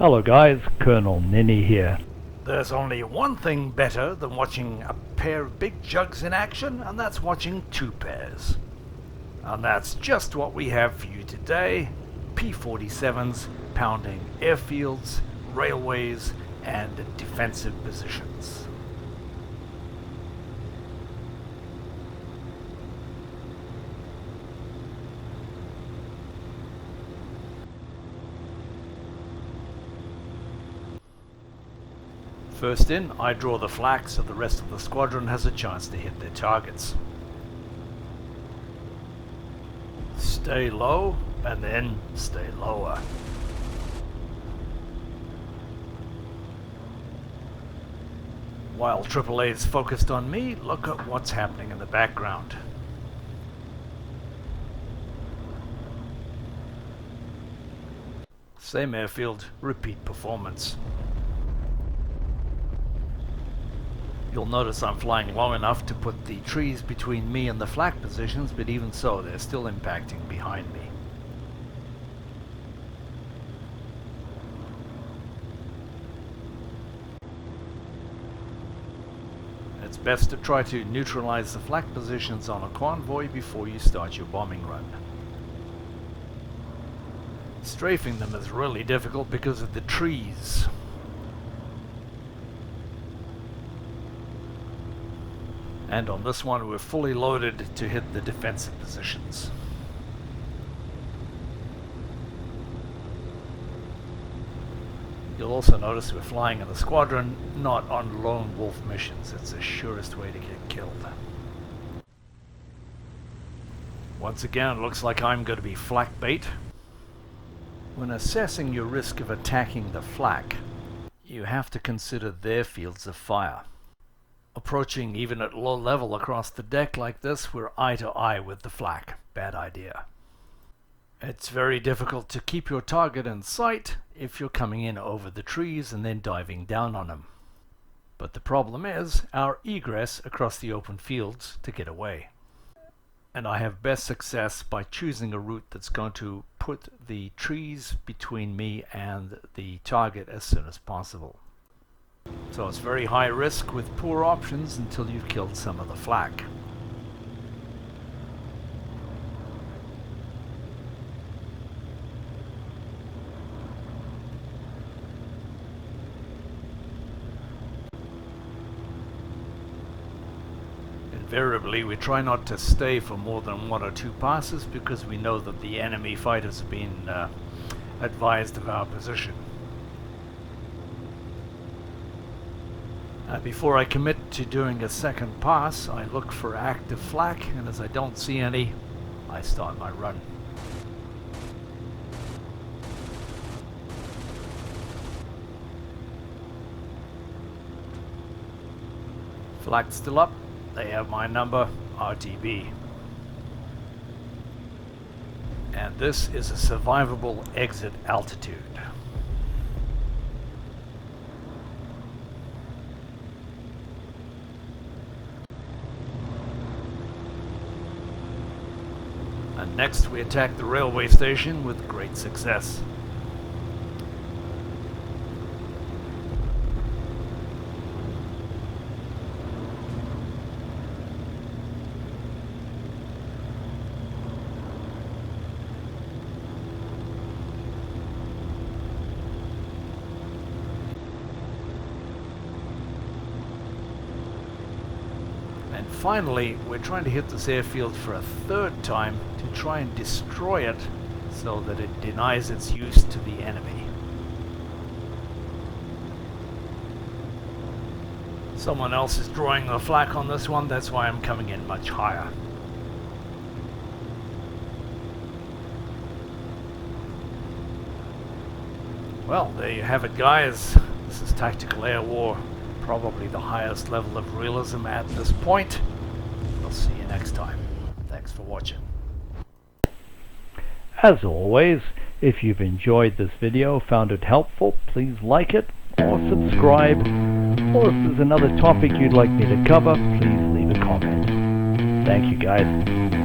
Hello guys, Colonel Ninny here. There's only one thing better than watching a pair of Big Jugs in action, and that's watching two pairs. And that's just what we have for you today. P-47's pounding airfields, railways, and defensive positions. First in, I draw the flak so the rest of the squadron has a chance to hit their targets. Stay low, and then stay lower. While AAA's focused on me, look at what's happening in the background. Same airfield, repeat performance. You'll notice I'm flying long enough to put the trees between me and the flak positions, but even so, they're still impacting behind me. It's best to try to neutralize the flak positions on a convoy before you start your bombing run. Strafing them is really difficult because of the trees. And on this one, we're fully loaded to hit the defensive positions. You'll also notice we're flying in a squadron, not on lone wolf missions. It's the surest way to get killed. Once again, it looks like I'm going to be flak bait. When assessing your risk of attacking the flak, you have to consider their fields of fire. Approaching even at low level across the deck like this, we're eye to eye with the flak. Bad idea. It's very difficult to keep your target in sight if you're coming in over the trees and then diving down on them. But the problem is our egress across the open fields to get away. And I have best success by choosing a route that's going to put the trees between me and the target as soon as possible. So it's very high risk with poor options until you've killed some of the flak. Invariably, we try not to stay for more than one or two passes because we know that the enemy fighters have been advised of our position. Before I commit to doing a second pass, I look for active flak, and as I don't see any, I start my run. Flak's still up, they have my number, RTB. And this is a survivable exit altitude. And next we attack the railway station with great success. And finally, we're trying to hit this airfield for a third time to try and destroy it so that it denies its use to the enemy. Someone else is drawing the flak on this one, that's why I'm coming in much higher. Well, there you have it, guys. This is Tactical Air War. Probably the highest level of realism at this point. We'll see you next time. Thanks for watching. As always, if you've enjoyed this video, found it helpful, please like it or subscribe. Or if there's another topic you'd like me to cover, please leave a comment. Thank you guys.